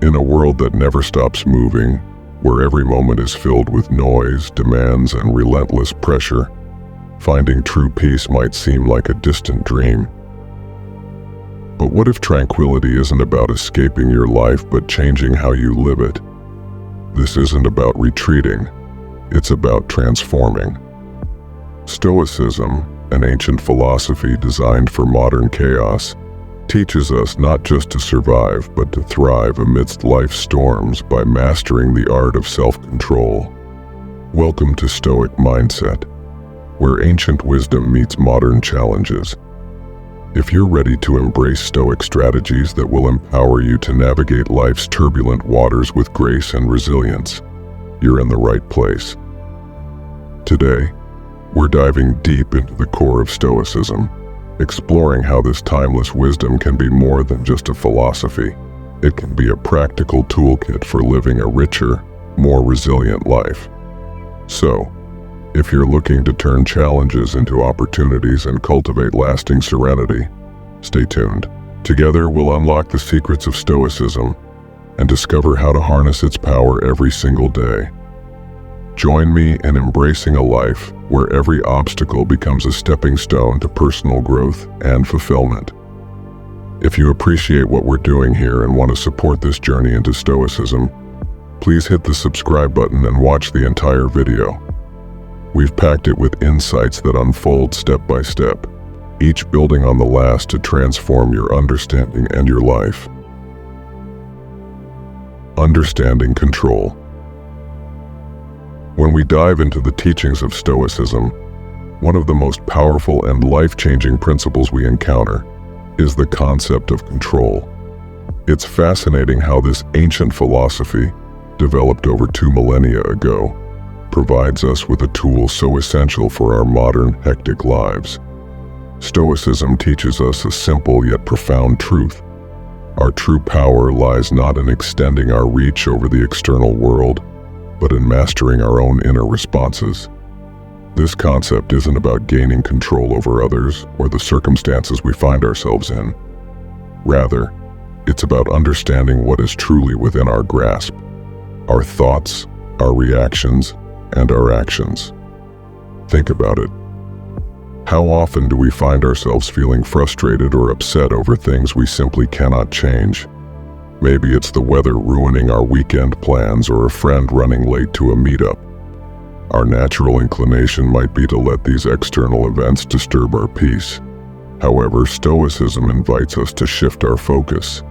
In a world that never stops moving, where every moment is filled with noise, demands, and relentless pressure, finding true peace might seem like a distant dream. But what if tranquility isn't about escaping your life but changing how you live it? This isn't about retreating, it's about transforming. Stoicism, an ancient philosophy designed for modern chaos, teaches us not just to survive but to thrive amidst life's storms by mastering the art of self-control. Welcome to Stoic Mindset, where ancient wisdom meets modern challenges. If you're ready to embrace Stoic strategies that will empower you to navigate life's turbulent waters with grace and resilience, you're in the right place. Today, we're diving deep into the core of Stoicism, exploring how this timeless wisdom can be more than just a philosophy. It can be a practical toolkit for living a richer, more resilient life. So, if you're looking to turn challenges into opportunities and cultivate lasting serenity, stay tuned. Together, we'll unlock the secrets of Stoicism and discover how to harness its power every single day. Join me in embracing a life where every obstacle becomes a stepping stone to personal growth and fulfillment. If you appreciate what we're doing here and want to support this journey into Stoicism, please hit the subscribe button and watch the entire video. We've packed it with insights that unfold step by step, each building on the last to transform your understanding and your life. Understanding control. When we dive into the teachings of Stoicism, one of the most powerful and life-changing principles we encounter is the concept of control. It's fascinating how this ancient philosophy, developed over 2 millennia ago, provides us with a tool so essential for our modern, hectic lives. Stoicism teaches us a simple yet profound truth. Our true power lies not in extending our reach over the external world, but in mastering our own inner responses. This concept isn't about gaining control over others or the circumstances we find ourselves in. Rather, it's about understanding what is truly within our grasp: our thoughts, our reactions, and our actions. Think about it. How often do we find ourselves feeling frustrated or upset over things we simply cannot change? Maybe it's the weather ruining our weekend plans or a friend running late to a meetup. Our natural inclination might be to let these external events disturb our peace. However, Stoicism invites us to shift our focus.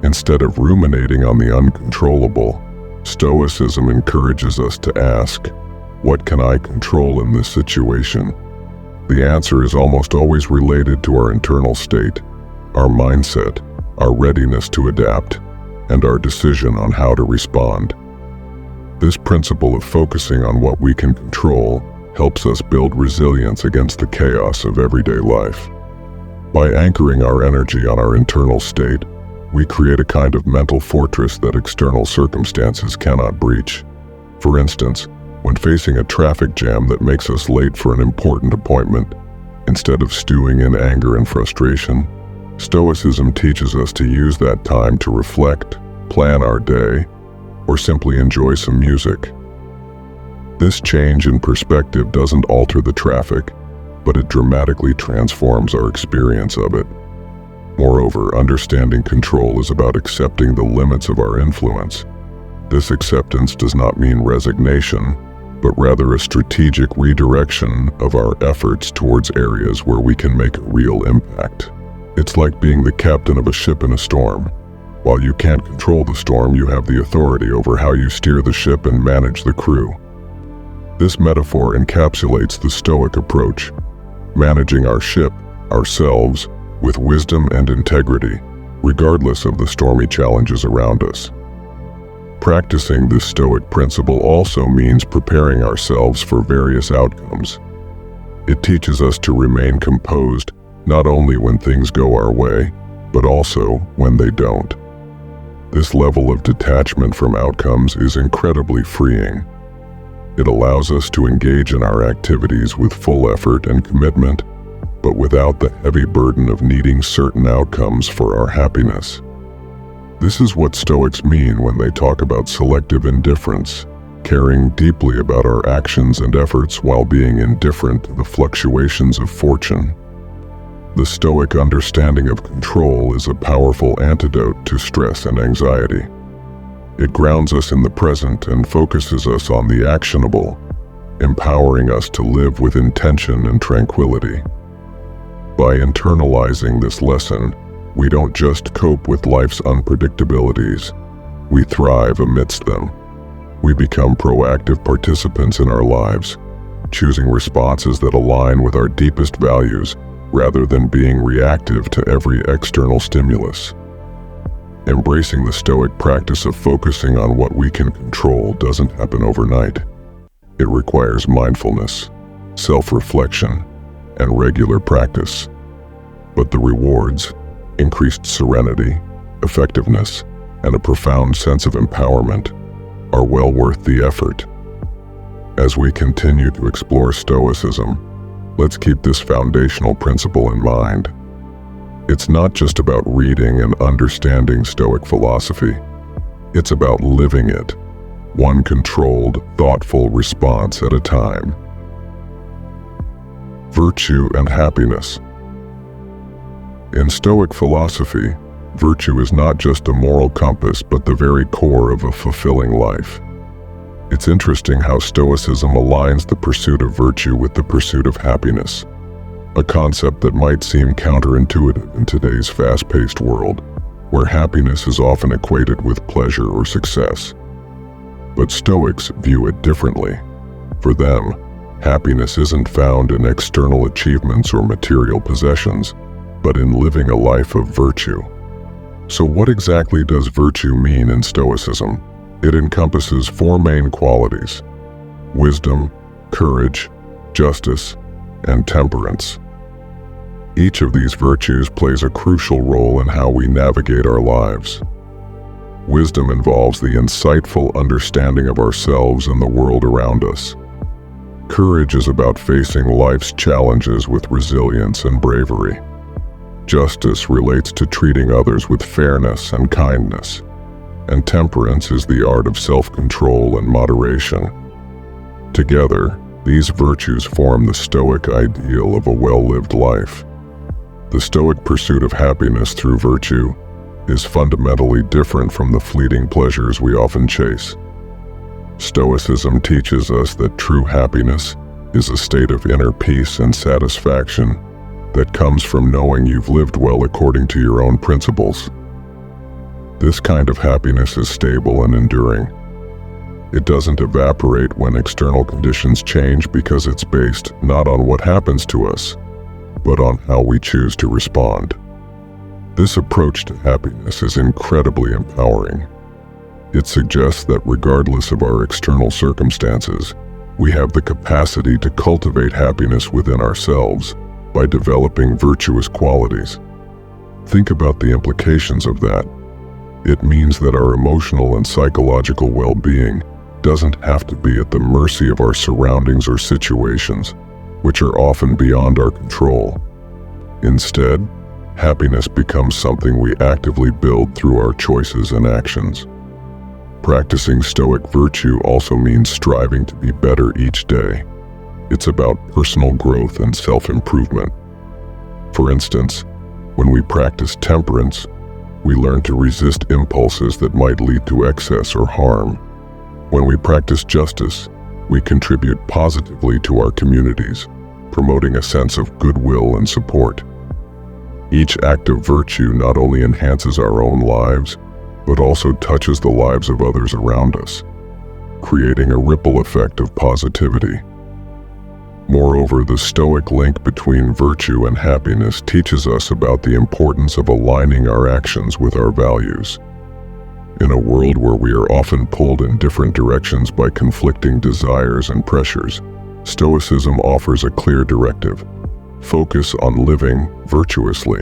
Instead of ruminating on the uncontrollable, Stoicism encourages us to ask, what can I control in this situation? The answer is almost always related to our internal state, our mindset, our readiness to adapt, and our decision on how to respond. This principle of focusing on what we can control helps us build resilience against the chaos of everyday life. By anchoring our energy on our internal state, we create a kind of mental fortress that external circumstances cannot breach. For instance, when facing a traffic jam that makes us late for an important appointment, instead of stewing in anger and frustration, Stoicism teaches us to use that time to reflect, plan our day, or simply enjoy some music. This change in perspective doesn't alter the traffic, but it dramatically transforms our experience of it. Moreover, understanding control is about accepting the limits of our influence. This acceptance does not mean resignation, but rather a strategic redirection of our efforts towards areas where we can make a real impact. It's like being the captain of a ship in a storm. While you can't control the storm, you have the authority over how you steer the ship and manage the crew. This metaphor encapsulates the Stoic approach, managing our ship, ourselves, with wisdom and integrity, regardless of the stormy challenges around us. Practicing this Stoic principle also means preparing ourselves for various outcomes. It teaches us to remain composed not only when things go our way, but also when they don't. This level of detachment from outcomes is incredibly freeing. It allows us to engage in our activities with full effort and commitment, but without the heavy burden of needing certain outcomes for our happiness. This is what Stoics mean when they talk about selective indifference, caring deeply about our actions and efforts while being indifferent to the fluctuations of fortune. The Stoic understanding of control is a powerful antidote to stress and anxiety. It grounds us in the present and focuses us on the actionable, empowering us to live with intention and tranquility. By internalizing this lesson, we don't just cope with life's unpredictabilities, we thrive amidst them. We become proactive participants in our lives, choosing responses that align with our deepest values rather than being reactive to every external stimulus. Embracing the Stoic practice of focusing on what we can control doesn't happen overnight. It requires mindfulness, self-reflection, and regular practice. But the rewards, increased serenity, effectiveness, and a profound sense of empowerment, are well worth the effort. As we continue to explore Stoicism, let's keep this foundational principle in mind. It's not just about reading and understanding Stoic philosophy. It's about living it, one controlled, thoughtful response at a time. Virtue and happiness. In Stoic philosophy, virtue is not just a moral compass but the very core of a fulfilling life. It's interesting how Stoicism aligns the pursuit of virtue with the pursuit of happiness, a concept that might seem counterintuitive in today's fast-paced world, where happiness is often equated with pleasure or success. But Stoics view it differently. For them, happiness isn't found in external achievements or material possessions, but in living a life of virtue. So what exactly does virtue mean in Stoicism? It encompasses four main qualities: wisdom, courage, justice, and temperance. Each of these virtues plays a crucial role in how we navigate our lives. Wisdom involves the insightful understanding of ourselves and the world around us. Courage is about facing life's challenges with resilience and bravery. Justice relates to treating others with fairness and kindness. And temperance is the art of self-control and moderation. Together, these virtues form the Stoic ideal of a well-lived life. The Stoic pursuit of happiness through virtue is fundamentally different from the fleeting pleasures we often chase. Stoicism teaches us that true happiness is a state of inner peace and satisfaction that comes from knowing you've lived well according to your own principles. This kind of happiness is stable and enduring. It doesn't evaporate when external conditions change because it's based not on what happens to us, but on how we choose to respond. This approach to happiness is incredibly empowering. It suggests that regardless of our external circumstances, we have the capacity to cultivate happiness within ourselves by developing virtuous qualities. Think about the implications of that. It means that our emotional and psychological well-being doesn't have to be at the mercy of our surroundings or situations, which are often beyond our control. Instead, happiness becomes something we actively build through our choices and actions. Practicing Stoic virtue also means striving to be better each day. It's about personal growth and self-improvement. For instance, when we practice temperance, we learn to resist impulses that might lead to excess or harm. When we practice justice, we contribute positively to our communities, promoting a sense of goodwill and support. Each act of virtue not only enhances our own lives, but also touches the lives of others around us, creating a ripple effect of positivity. Moreover, the Stoic link between virtue and happiness teaches us about the importance of aligning our actions with our values. In a world where we are often pulled in different directions by conflicting desires and pressures, Stoicism offers a clear directive: focus on living virtuously.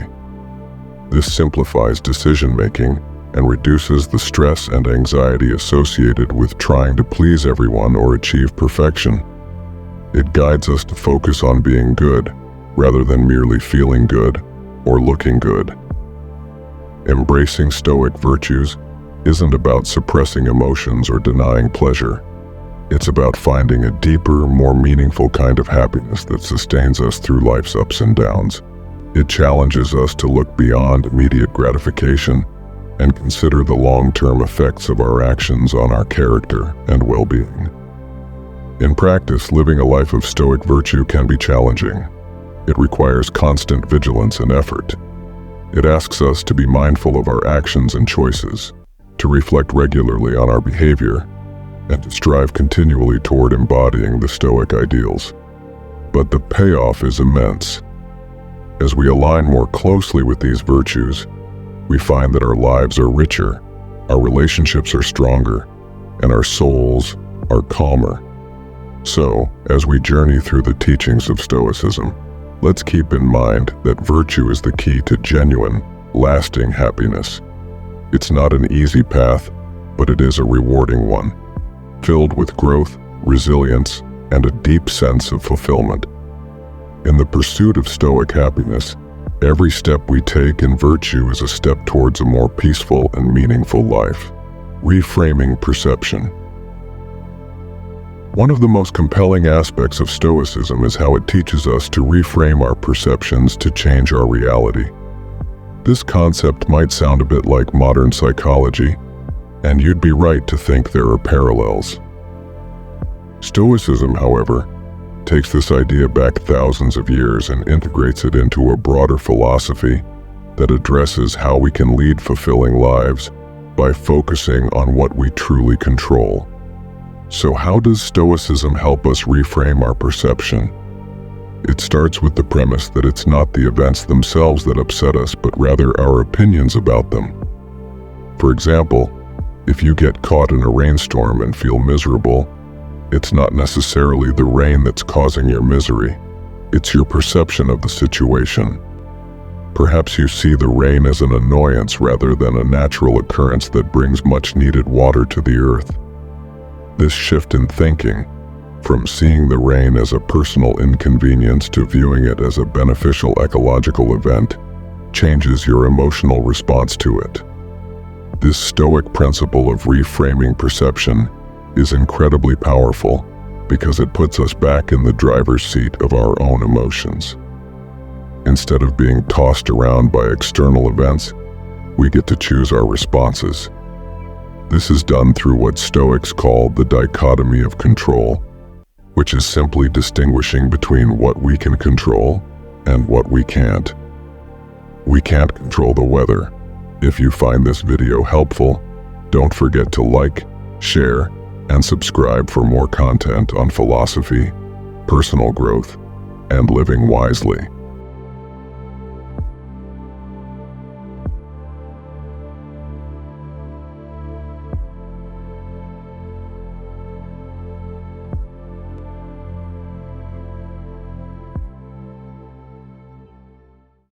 This simplifies decision-making and reduces the stress and anxiety associated with trying to please everyone or achieve perfection. It guides us to focus on being good, rather than merely feeling good or looking good. Embracing Stoic virtues isn't about suppressing emotions or denying pleasure. It's about finding a deeper, more meaningful kind of happiness that sustains us through life's ups and downs. It challenges us to look beyond immediate gratification and consider the long-term effects of our actions on our character and well-being. In practice, living a life of Stoic virtue can be challenging. It requires constant vigilance and effort. It asks us to be mindful of our actions and choices, to reflect regularly on our behavior, and to strive continually toward embodying the Stoic ideals. But the payoff is immense. As we align more closely with these virtues, we find that our lives are richer, our relationships are stronger, and our souls are calmer. So, as we journey through the teachings of Stoicism, let's keep in mind that virtue is the key to genuine, lasting happiness. It's not an easy path, but it is a rewarding one, filled with growth, resilience, and a deep sense of fulfillment. In the pursuit of Stoic happiness, every step we take in virtue is a step towards a more peaceful and meaningful life. Reframing perception. One of the most compelling aspects of Stoicism is how it teaches us to reframe our perceptions to change our reality. This concept might sound a bit like modern psychology, and you'd be right to think there are parallels. Stoicism, however, takes this idea back thousands of years and integrates it into a broader philosophy that addresses how we can lead fulfilling lives by focusing on what we truly control. So how does Stoicism help us reframe our perception? It starts with the premise that it's not the events themselves that upset us, but rather our opinions about them. For example, if you get caught in a rainstorm and feel miserable, it's not necessarily the rain that's causing your misery. It's your perception of the situation. Perhaps you see the rain as an annoyance rather than a natural occurrence that brings much-needed water to the earth. This shift in thinking, from seeing the rain as a personal inconvenience to viewing it as a beneficial ecological event, changes your emotional response to it. This Stoic principle of reframing perception is incredibly powerful because it puts us back in the driver's seat of our own emotions. Instead of being tossed around by external events, we get to choose our responses. This is done through what Stoics call the dichotomy of control, which is simply distinguishing between what we can control and what we can't. We can't control the weather. If you find this video helpful, don't forget to like, share, and subscribe for more content on philosophy, personal growth, and living wisely.